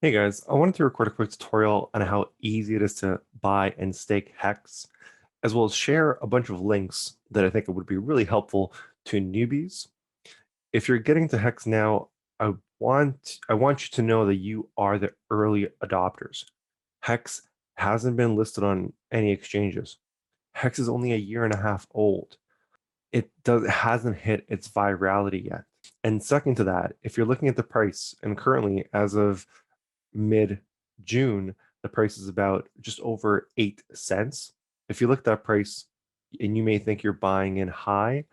Hey guys, I wanted to record a quick tutorial on how easy it is to buy and stake Hex, as well as share a bunch of links that I think would be really helpful to newbies. If you're getting to Hex now, I want you to know that you are the early adopters. Hex hasn't been listed on any exchanges. Hex is only a year and a half old. It hasn't hit its virality yet. And second to that, if you're looking at the price, and currently as of mid-June, the price is about just over 8 cents. If you look at that price, and you may think you're buying in high,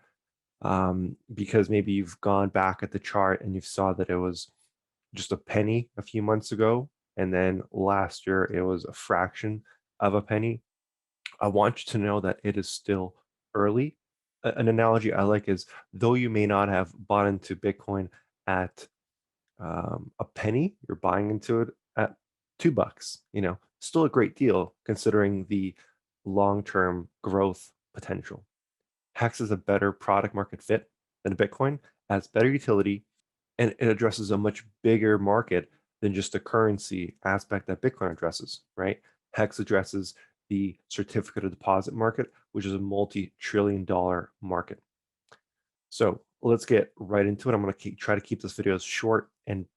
because maybe you've gone back at the chart and you saw that it was just a penny a few months ago, and then last year it was a fraction of a penny. I want you to know that it is still early. An analogy I like is, though you may not have bought into Bitcoin at a penny, you're buying into it at $2. Still a great deal considering the long-term growth potential. Hex is a better product market fit than Bitcoin, has better utility, and it addresses a much bigger market than just the currency aspect that Bitcoin addresses, right? Hex addresses the certificate of deposit market, which is a multi-trillion-dollar market. So let's get right into it. I'm going to try to keep this video as short and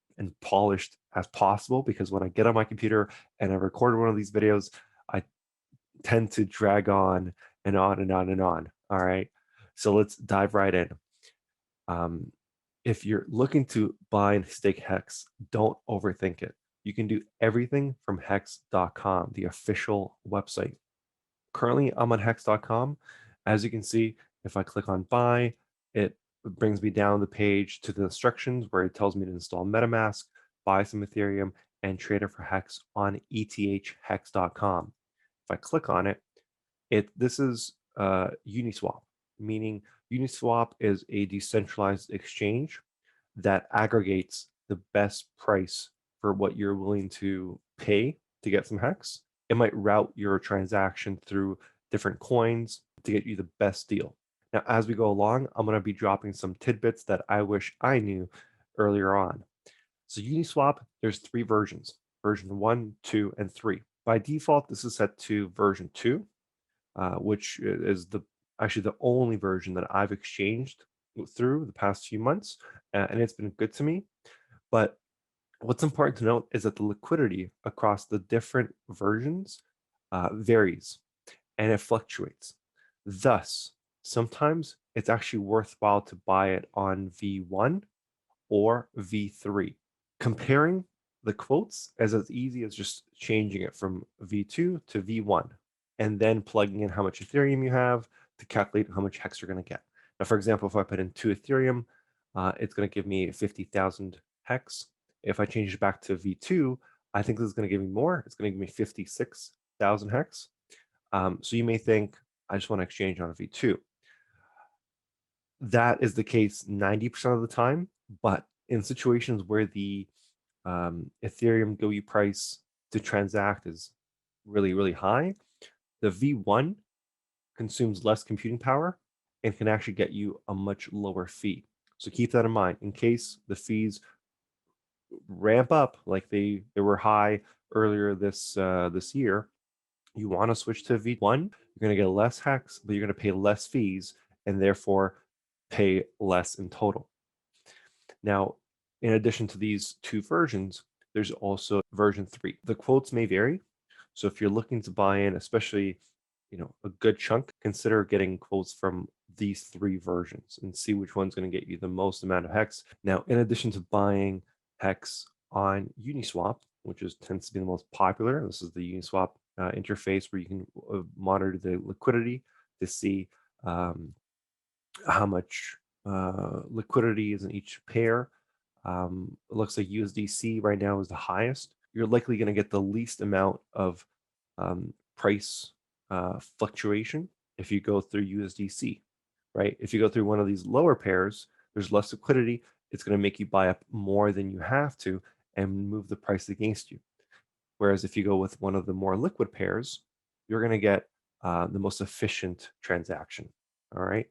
polished as possible, because when I get on my computer and I record one of these videos, I tend to drag on and on and on and on. All right. So let's dive right in. If you're looking to buy and stake Hex, don't overthink it. You can do everything from hex.com, the official website. Currently, I'm on hex.com. As you can see, if I click on buy, it brings me down the page to the instructions where it tells me to install MetaMask, buy some Ethereum, and trade it for Hex on ethhex.com. If I click on it, this is Uniswap, meaning Uniswap is a decentralized exchange that aggregates the best price for what you're willing to pay to get some Hex. It might route your transaction through different coins to get you the best deal. Now, as we go along, I'm going to be dropping some tidbits that I wish I knew earlier on. So Uniswap, there's 3 versions, version 1, 2, and 3. By default, this is set to version 2, which is actually the only version that I've exchanged through the past few months, and it's been good to me. But what's important to note is that the liquidity across the different versions varies, and it fluctuates. Thus, sometimes it's actually worthwhile to buy it on V1 or V3. Comparing the quotes is as easy as just changing it from V2 to V1, and then plugging in how much Ethereum you have to calculate how much Hex you're going to get. Now, for example, if I put in 2 Ethereum, it's going to give me 50,000 Hex. If I change it back to V2, I think this is going to give me more. It's going to give me 56,000 Hex. So you may think, I just want to exchange on a V2. That is the case 90% of the time, but in situations where the Ethereum GUI price to transact is really, really high, the V1 consumes less computing power and can actually get you a much lower fee. So keep that in mind in case the fees ramp up like they were high earlier this year. You want to switch to V1, you're going to get less Hex, but you're going to pay less fees and therefore pay less in total. Now, in addition to these 2 versions, there's also version 3. The quotes may vary. So if you're looking to buy in, especially a good chunk, consider getting quotes from these 3 versions and see which one's going to get you the most amount of Hex. Now, in addition to buying Hex on Uniswap, which tends to be the most popular, this is the Uniswap interface where you can monitor the liquidity to see how much liquidity is in each pair. It looks like USDC right now is the highest. You're likely going to get the least amount of price fluctuation if you go through USDC, right? If you go through one of these lower pairs, there's less liquidity. It's going to make you buy up more than you have to and move the price against you. Whereas if you go with one of the more liquid pairs, you're going to get the most efficient transaction, all right?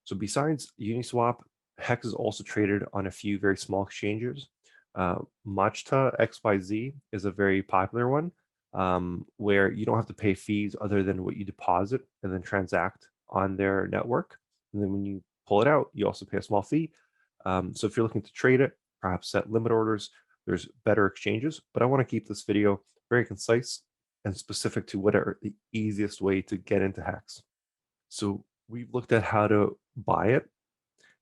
So besides Uniswap, Hex is also traded on a few very small exchanges. 𝙏𝙗𝙖𝙣 XYZ is a very popular one, where you don't have to pay fees other than what you deposit and then transact on their network. And then when you pull it out, you also pay a small fee. So if you're looking to trade it, perhaps set limit orders, there's better exchanges. But I want to keep this video very concise and specific to whatever the easiest way to get into Hex. So we've looked at how to buy it.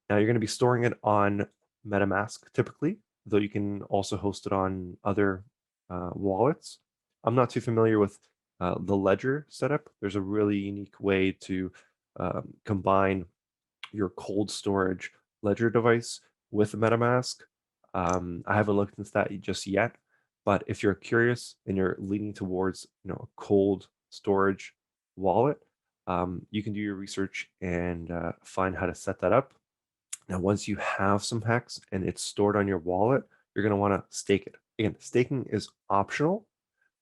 Now you're going to be storing it on MetaMask typically, though you can also host it on other wallets. I'm not too familiar with the Ledger setup. There's a really unique way to combine your cold storage Ledger device with MetaMask. I haven't looked into that just yet, but if you're curious and you're leaning towards a cold storage wallet, you can do your research and find how to set that up. Now, once you have some Hex and it's stored on your wallet, you're going to want to stake it. Again, staking is optional,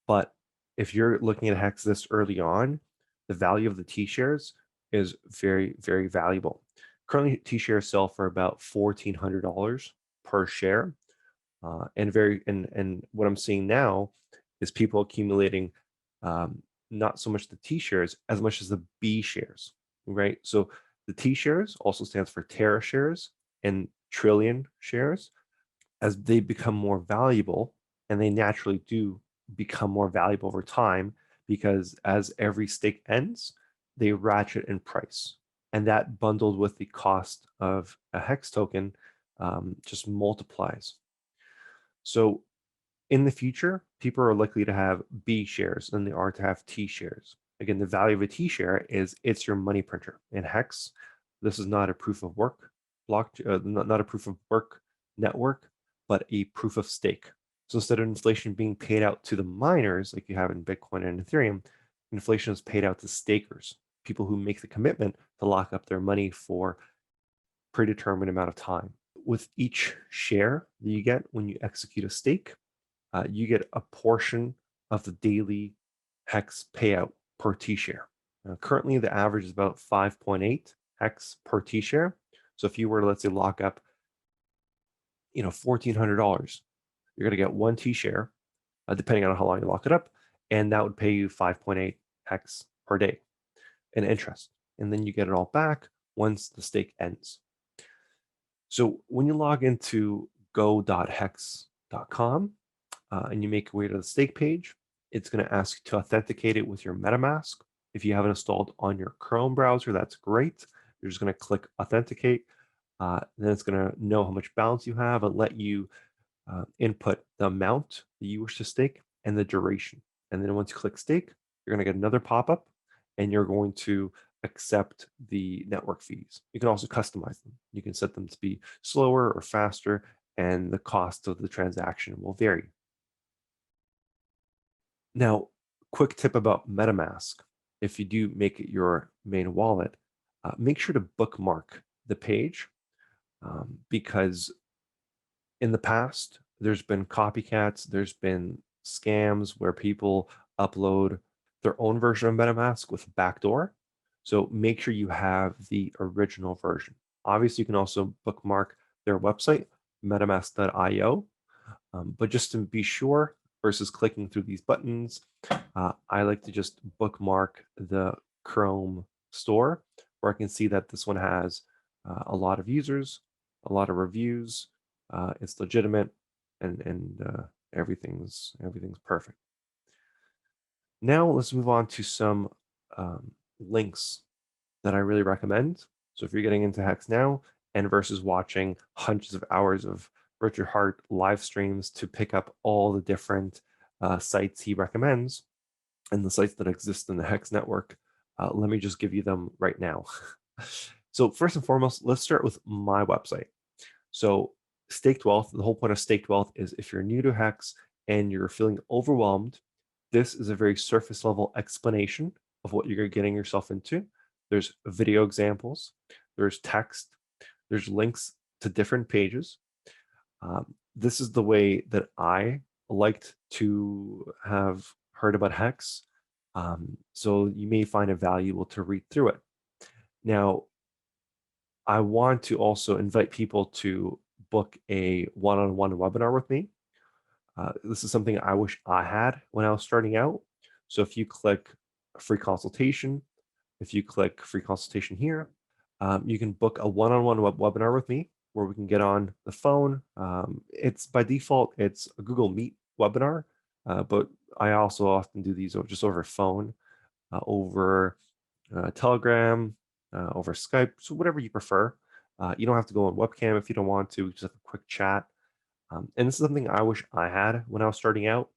but if you're looking at Hex this early on, the value of the T-shares is very, very valuable. Currently, T-shares sell for about $1,400 per share. And what I'm seeing now is people accumulating not so much the T shares as much as the B shares, right? So the T shares also stands for Tera shares and trillion shares. As they become more valuable, and they naturally do become more valuable over time, because as every stake ends, they ratchet in price. And that bundled with the cost of a Hex token just multiplies. So in the future, people are likely to have B shares than they are to have T shares. Again, the value of a T share is it's your money printer. In Hex, this is not a proof of work not a proof of work network, but a proof of stake. So instead of inflation being paid out to the miners, like you have in Bitcoin and Ethereum, inflation is paid out to stakers, people who make the commitment to lock up their money for a predetermined amount of time. With each share that you get when you execute a stake, you get a portion of the daily Hex payout per T share. Currently, the average is about 5.8 Hex per T share. So if you were to, let's say, lock up, $1,400, you're going to get one T share, depending on how long you lock it up, and that would pay you 5.8 Hex per day in interest. And then you get it all back once the stake ends. So when you log into go.hex.com and you make your way to the stake page, it's going to ask you to authenticate it with your MetaMask. If you have it installed on your Chrome browser, that's great. You're just going to click authenticate. Then it's going to know how much balance you have and let you input the amount that you wish to stake and the duration. And then once you click stake, you're going to get another pop-up and you're going to accept the network fees. You can also customize them. You can set them to be slower or faster, and the cost of the transaction will vary. Now, quick tip about MetaMask. If you do make it your main wallet, make sure to bookmark the page because in the past, there's been copycats, there's been scams where people upload their own version of MetaMask with a backdoor. So make sure you have the original version. Obviously, you can also bookmark their website, metamask.io. But just to be sure, versus clicking through these buttons, I like to just bookmark the Chrome store, where I can see that this one has a lot of users, a lot of reviews, it's legitimate, and everything's perfect. Now let's move on to some links that I really recommend. So if you're getting into Hex now and versus watching hundreds of hours of Richard Heart live streams to pick up all the different sites he recommends and the sites that exist in the Hex network, let me just give you them right now. So first and foremost, let's start with my website. So Staked Wealth, the whole point of Staked Wealth is if you're new to Hex and you're feeling overwhelmed, this is a very surface level explanation of what you're getting yourself into. There's video examples, there's text, there's links to different pages. This is the way that I liked to have heard about Hex. So you may find it valuable to read through it. Now, I want to also invite people to book a one-on-one webinar with me. This is something I wish I had when I was starting out. So if you click free consultation, if you click free consultation here, you can book a one-on-one webinar with me where we can get on the phone. It's by default, it's a Google Meet webinar, but I also often do these just over phone, over Telegram, over Skype, so whatever you prefer. You don't have to go on webcam if you don't want to, just have a quick chat. And this is something I wish I had when I was starting out.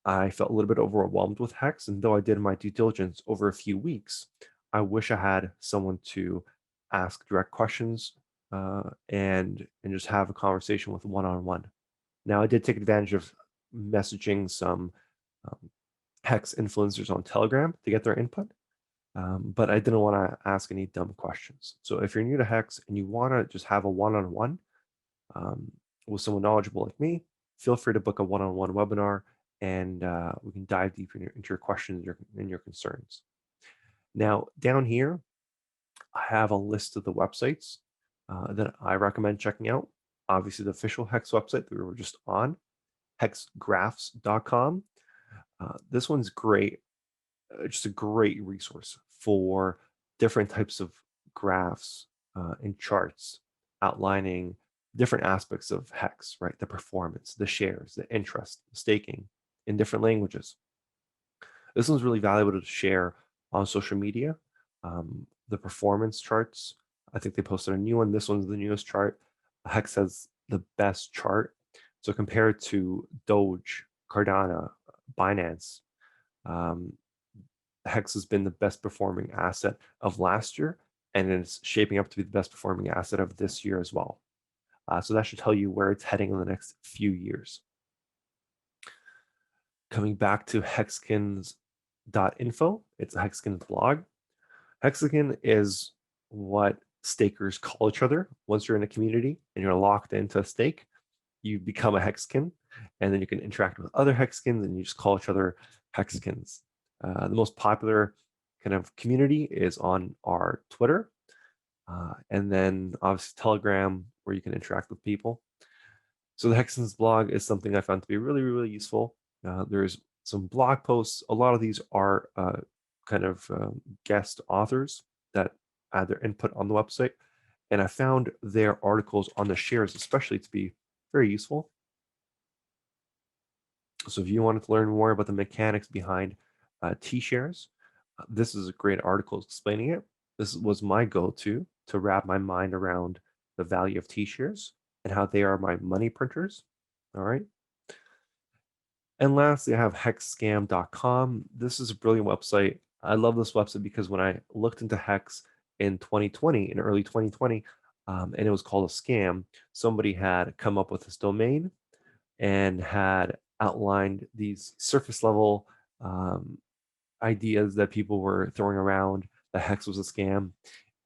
I felt a little bit overwhelmed with Hex, and though I did my due diligence over a few weeks, I wish I had someone to ask direct questions and just have a conversation with one-on-one. Now, I did take advantage of messaging some Hex influencers on Telegram to get their input, but I didn't want to ask any dumb questions. So if you're new to Hex and you want to just have a one-on-one with someone knowledgeable like me, feel free to book a one-on-one webinar, and we can dive deep into your questions and your concerns. Now, down here, I have a list of the websites that I recommend checking out. Obviously, the official Hex website that we were just on, hexgraphs.com. This one's great, just a great resource for different types of graphs and charts outlining different aspects of Hex, right? The performance, the shares, the interest, the staking in different languages. This one's really valuable to share on social media. The performance charts, I think they posted a new one. This one's the newest chart. Hex has the best chart. So compared to Doge, Cardano, Binance, Hex has been the best performing asset of last year, and it's shaping up to be the best performing asset of this year as well. So that should tell you where it's heading in the next few years. Coming back to hexkins.info, it's a Hexkins blog. Hexagon is what stakers call each other. Once you're in a community and you're locked into a stake, you become a Hexkin, and then you can interact with other Hexkins and you just call each other Hexkins. The most popular kind of community is on our Twitter, and then obviously Telegram, where you can interact with people. So the Hexkins blog is something I found to be really, really useful. There's some blog posts. A lot of these are kind of guest authors that add their input on the website. And I found their articles on the shares especially to be very useful. So if you wanted to learn more about the mechanics behind T-shares, this is a great article explaining it. This was my go-to to wrap my mind around the value of T-shares and how they are my money printers. All right. And lastly, I have hexscam.com. This is a brilliant website. I love this website because when I looked into Hex in 2020, in early 2020, and it was called a scam, somebody had come up with this domain and had outlined these surface level ideas that people were throwing around that Hex was a scam.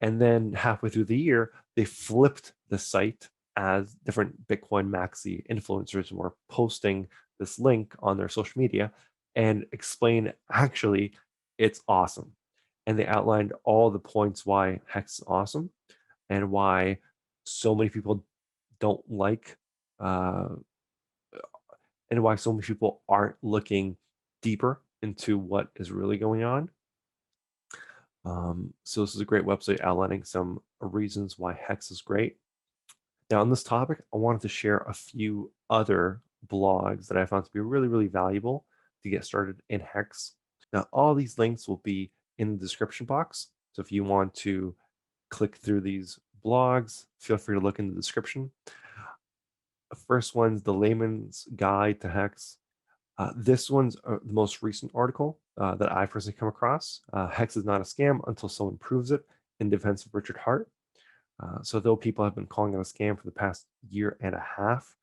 And then halfway through the year, they flipped the site as different Bitcoin maxi influencers were posting this link on their social media and explain actually it's awesome. And they outlined all the points why Hex is awesome and why so many people don't like and why so many people aren't looking deeper into what is really going on. So this is a great website outlining some reasons why Hex is great. Now on this topic, I wanted to share a few other blogs that I found to be really, really valuable to get started in Hex. Now, all these links will be in the description box. So if you want to click through these blogs, feel free to look in the description. The first one's The Layman's Guide to Hex. This one's the most recent article that I personally come across. Hex is not a scam until someone proves it, in defense of Richard Heart. So though people have been calling it a scam for the past year and a half,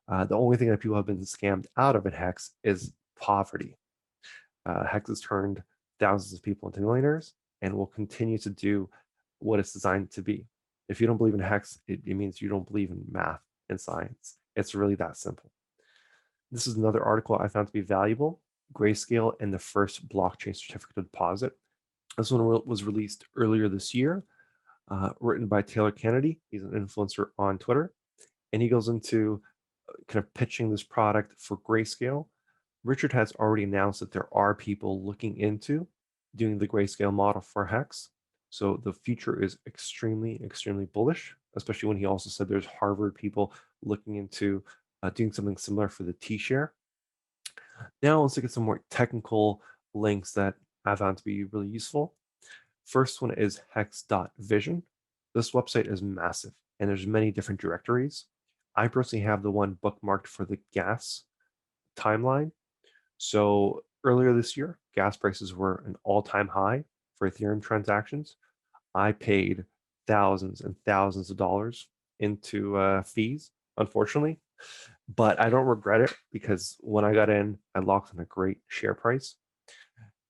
the only thing that people have been scammed out of in Hex is poverty. Hex has turned thousands of people into millionaires and will continue to do what it's designed to be. If you don't believe in Hex, it means you don't believe in math and science. It's really that simple. This is another article I found to be valuable, Grayscale and the first blockchain certificate of deposit. This one was released earlier this year. written by Taylor Kennedy. He's an influencer on Twitter, and he goes into kind of pitching this product for Grayscale. Richard has already announced that there are people looking into doing the Grayscale model for Hex. So the future is extremely, extremely bullish, especially when he also said there's Harvard people looking into doing something similar for the T-share. Now let's look at some more technical links that I found to be really useful. First one is hex.vision. This website is massive and there's many different directories. I personally have the one bookmarked for the gas timeline. So earlier this year, gas prices were an all-time high for Ethereum transactions. I paid thousands and thousands of dollars into fees, unfortunately, but I don't regret it because when I got in, I locked in a great share price.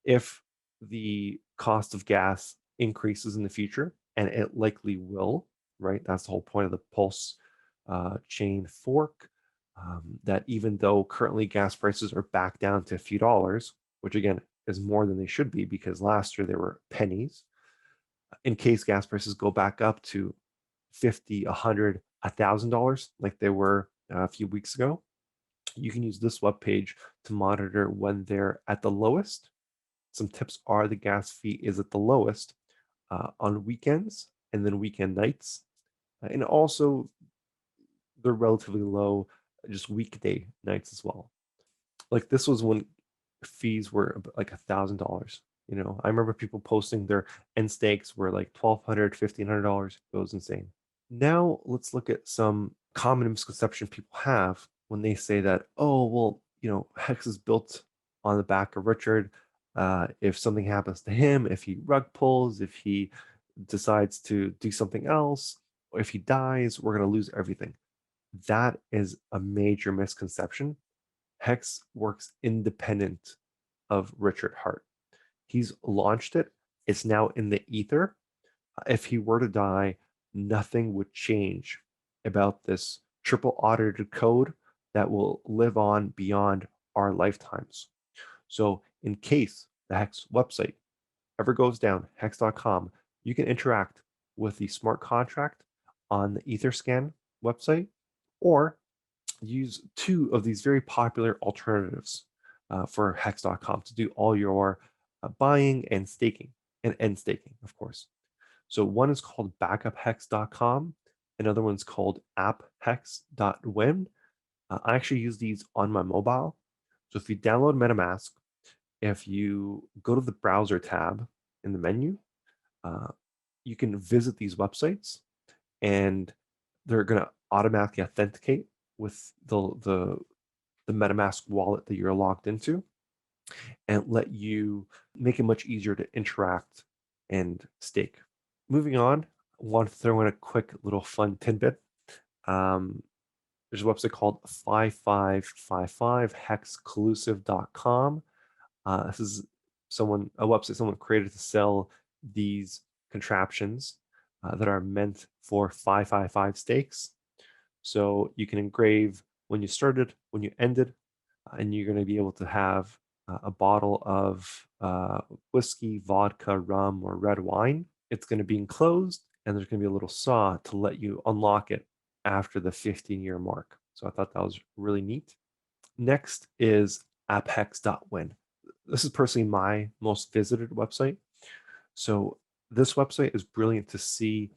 If the cost of gas increases in the future, and it likely will, right? That's the whole point of the Pulse chain fork. That even though currently gas prices are back down to a few dollars, which again is more than they should be because last year they were pennies, in case gas prices go back up to 50, 100, $1,000 like they were a few weeks ago, you can use this web page to monitor when they're at the lowest. Some tips are the gas fee is at the lowest on weekends and then weekend nights. And also they're relatively low just weekday nights as well. Like this was when fees were like $1,000. You know, I remember people posting their end stakes were like $1,200, $1,500. It was insane. Now let's look at some common misconception people have when they say that, oh, well, you know, Hex is built on the back of Richard. If something happens to him, if he rug pulls, if he decides to do something else, or if he dies, we're going to lose everything. That is a major misconception. Hex works independent of Richard Heart. He's launched it. It's now in the ether. If he were to die, nothing would change about this triple audited code that will live on beyond our lifetimes. So in case the Hex website ever goes down, hex.com, you can interact with the smart contract on the Etherscan website or use two of these very popular alternatives for hex.com to do all your buying and staking and end staking, of course. So one is called backuphex.com. Another one's called apphex.win. I actually use these on my mobile. So if you download MetaMask, if you go to the browser tab in the menu, uh, you can visit these websites and they're going to automatically authenticate with the MetaMask wallet that you're logged into and let you make it much easier to interact and stake. Moving on, I want to throw in a quick little fun tidbit. There's a website called 5555hexclusive.com. This is a website someone created to sell these contraptions that are meant for 555 stakes. So you can engrave when you started, when you ended, and you're going to be able to have a bottle of whiskey, vodka, rum, or red wine. It's going to be enclosed, and there's going to be a little saw to let you unlock it after the 15-year mark. So I thought that was really neat. Next is apphex.win. This is personally my most visited website. So this website is brilliant to see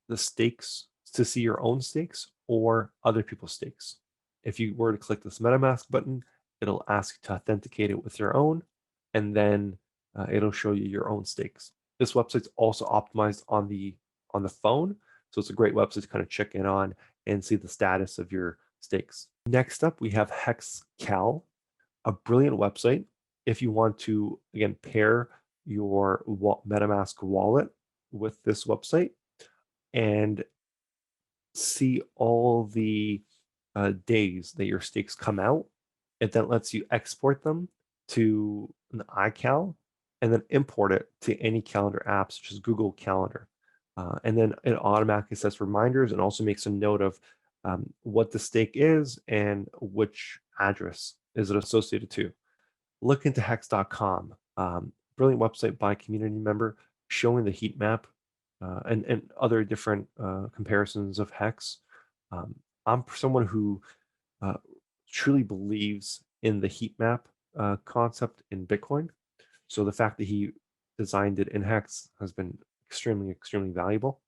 the stakes, to see your own stakes or other people's stakes. If you were to click this MetaMask button, it'll ask you to authenticate it with your own, and then it'll show you your own stakes. This website's also optimized on the phone, so it's a great website to kind of check in on and see the status of your stakes. Next up, we have HexCal, a brilliant website if you want to, again, pair your MetaMask wallet with this website and see all the days that your stakes come out. It then lets you export them to an iCal and then import it to any calendar app, such as Google Calendar. And then it automatically sets reminders and also makes a note of what the stake is and which address is it associated to. Look into hex.com. Brilliant website by a community member showing the heat map and other different comparisons of hex. I'm someone who uh, truly believes in the heat map concept in Bitcoin. So the fact that he designed it in hex has been extremely, extremely valuable.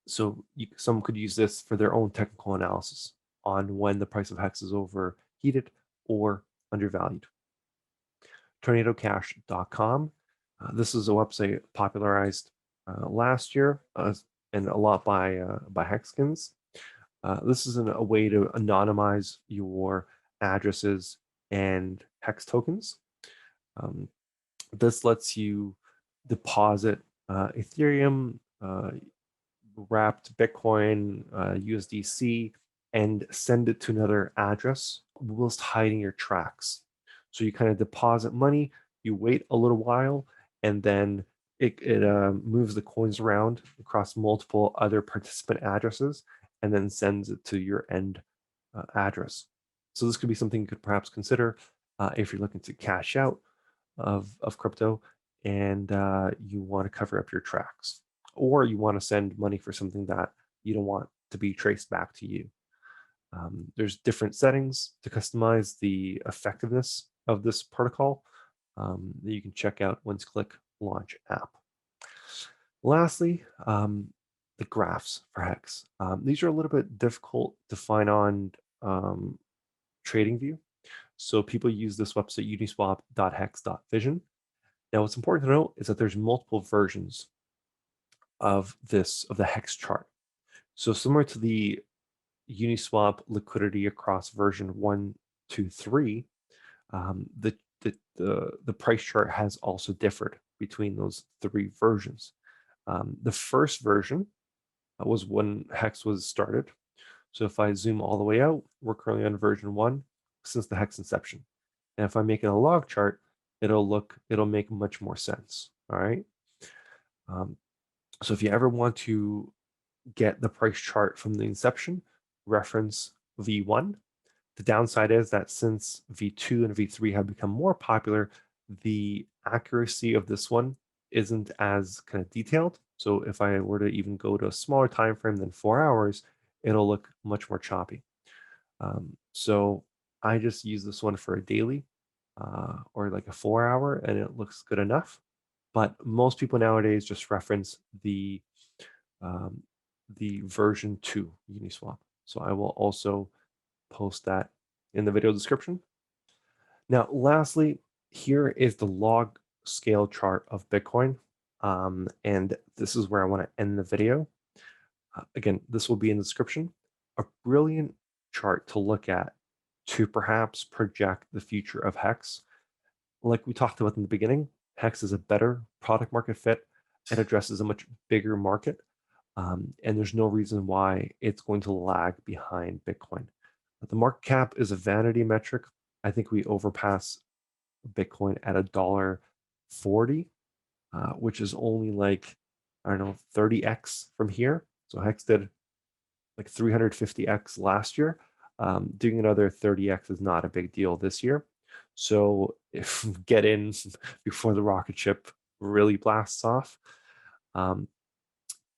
So some could use this for their own technical analysis on when the price of hex is overheated or undervalued. TornadoCash.com. This is a website popularized last year and a lot by Hexkins. This is a way to anonymize your addresses and hex tokens. This lets you deposit Ethereum, wrapped Bitcoin, USDC, and send it to another address whilst hiding your tracks. So you kind of deposit money, you wait a little while, and then it moves the coins around across multiple other participant addresses and then sends it to your end address. So this could be something you could perhaps consider if you're looking to cash out of crypto and you want to cover up your tracks, or you want to send money for something that you don't want to be traced back to you. There's different settings to customize the effectiveness of this protocol that you can check out once you click Launch App. Lastly, the graphs for Hex. These are a little bit difficult to find on TradingView. So people use this website, uniswap.hex.vision. Now, what's important to note is that there's multiple versions of the hex chart. So similar to the Uniswap liquidity across version 1, 2, 3, the price chart has also differed between those 3 versions. The first version was when hex was started. So if I zoom all the way out, we're currently on version 1 since the hex inception. And if I make it a log chart, it'll make much more sense. All right. So if you ever want to get the price chart from the inception, reference V1. The downside is that since V2 and V3 have become more popular, the accuracy of this one isn't as kind of detailed. So if I were to even go to a smaller time frame than 4 hours, it'll look much more choppy. So I just use this one for a daily or like a 4 hour, and it looks good enough. But most people nowadays just reference the version 2 Uniswap. So I will also post that in the video description. Now, lastly, here is the log scale chart of Bitcoin. And this is where I want to end the video. Again, this will be in the description. A brilliant chart to look at to perhaps project the future of Hex. Like we talked about in the beginning, Hex is a better product market fit. It addresses a much bigger market. And there's no reason why it's going to lag behind Bitcoin. But the market cap is a vanity metric. I think we overpass Bitcoin at $1.40, which is only like, I don't know, 30x from here. So Hex did like 350x last year. Doing another 30x is not a big deal this year. So if get in before the rocket ship really blasts off.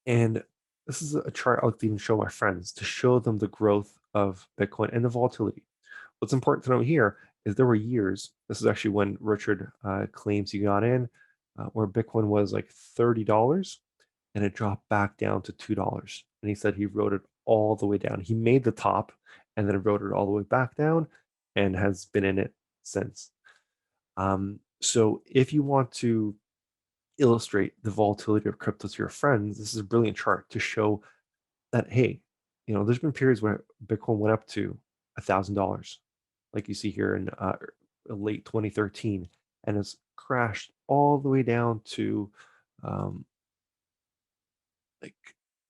And this is a chart I like to even show my friends to show them the growth of Bitcoin and the volatility. What's important to note here is there were years, this is actually when Richard claims he got in, where Bitcoin was like $30 and it dropped back down to $2. And he said he wrote it all the way down. He made the top and then wrote it all the way back down and has been in it since. So if you want to illustrate the volatility of crypto to your friends, this is a brilliant chart to show that, hey, there's been periods where Bitcoin went up to $1,000, like you see here in late 2013, and has crashed all the way down to like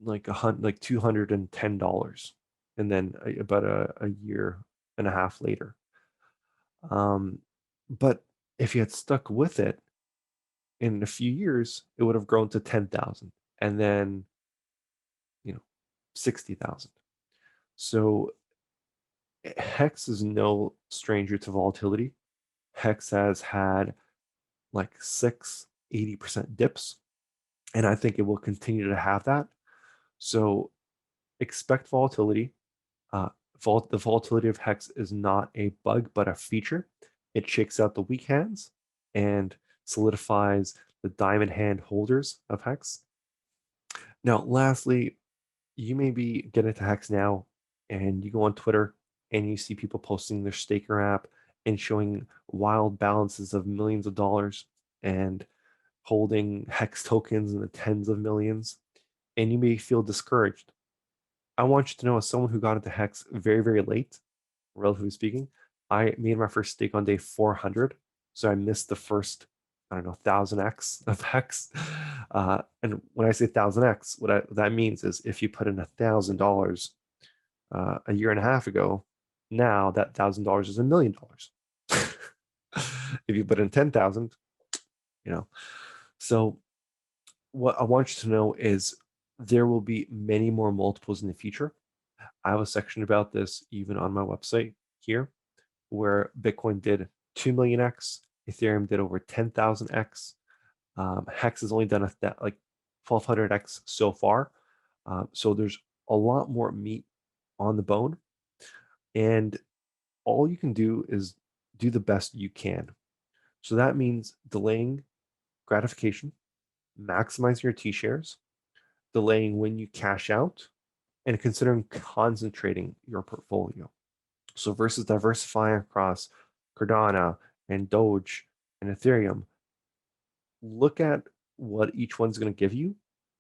$210, and then about a year and a half later. But if you had stuck with it, in a few years, it would have grown to 10,000 and then, 60,000. So Hex is no stranger to volatility. Hex has had like 80% dips and I think it will continue to have that. So expect volatility. Uh, the volatility of Hex is not a bug, but a feature. It shakes out the weak hands and solidifies the diamond hand holders of Hex. Now, lastly, you may be getting into Hex now and you go on Twitter and you see people posting their staker app and showing wild balances of millions of dollars and holding Hex tokens in the tens of millions, and you may feel discouraged. I want you to know, as someone who got into Hex very, very late, relatively speaking, I made my first stake on day 400. So I missed the first, I don't know, 1000x of Hex. And when I say 1000x, what that means is if you put in $1,000 a year and a half ago, now that $1,000 is $1 million. If you put in 10,000, you know. So what I want you to know is there will be many more multiples in the future. I have a section about this even on my website here, where Bitcoin did 2 millionx, Ethereum did over 10,000x. Hex has only done like 1200x so far. So there's a lot more meat on the bone. And all you can do is do the best you can. So that means delaying gratification, maximizing your T shares, delaying when you cash out, and considering concentrating your portfolio. So versus diversifying across Cardano and Doge and Ethereum, look at what each one's going to give you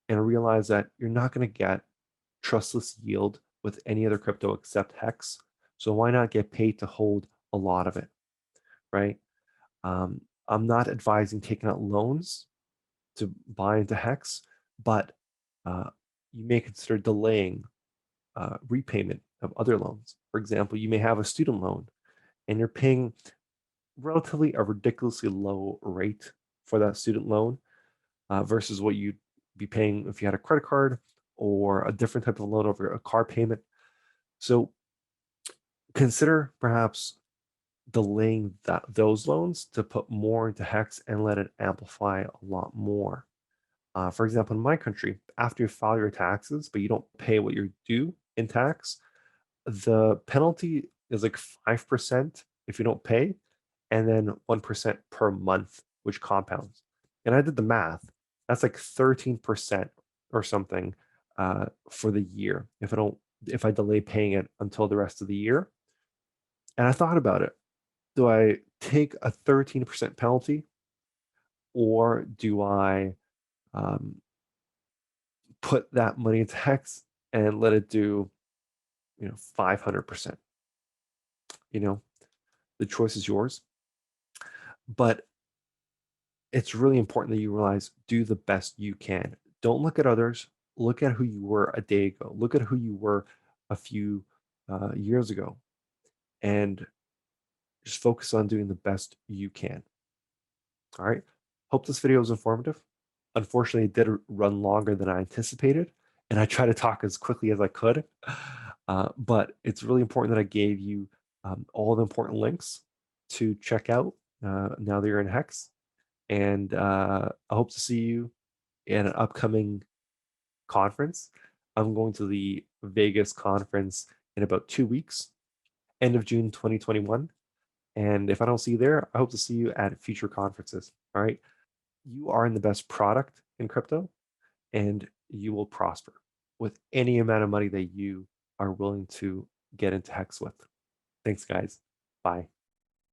and realize that you're not going to get trustless yield with any other crypto except Hex. So why not get paid to hold a lot of it, right? I'm not advising taking out loans to buy into Hex, but you may consider delaying repayment of other loans. For example, you may have a student loan and you're paying relatively a ridiculously low rate for that student loan versus what you'd be paying if you had a credit card or a different type of loan over a car payment. So consider perhaps delaying those loans to put more into Hex and let it amplify a lot more. For example, in my country, after you file your taxes, but you don't pay what you're due in tax, the penalty is like 5% if you don't pay, and then 1% per month, which compounds. And I did the math. That's like 13% or something for the year if I delay paying it until the rest of the year. And I thought about it. Do I take a 13% penalty, or do I put that money into Hex and let it do 500%? The choice is yours. But it's really important that you realize, do the best you can. Don't look at others. Look at who you were a day ago. Look at who you were a few years ago, and just focus on doing the best you can. All right. Hope this video was informative. Unfortunately, it did run longer than I anticipated, and I tried to talk as quickly as I could. But it's really important that I gave you all the important links to check out now that you're in Hex. And I hope to see you in an upcoming conference. I'm going to the Vegas conference in about 2 weeks, end of June 2021. And if I don't see you there, I hope to see you at future conferences. All right. You are in the best product in crypto, and you will prosper with any amount of money that you are willing to get into Hex with. Thanks, guys. Bye.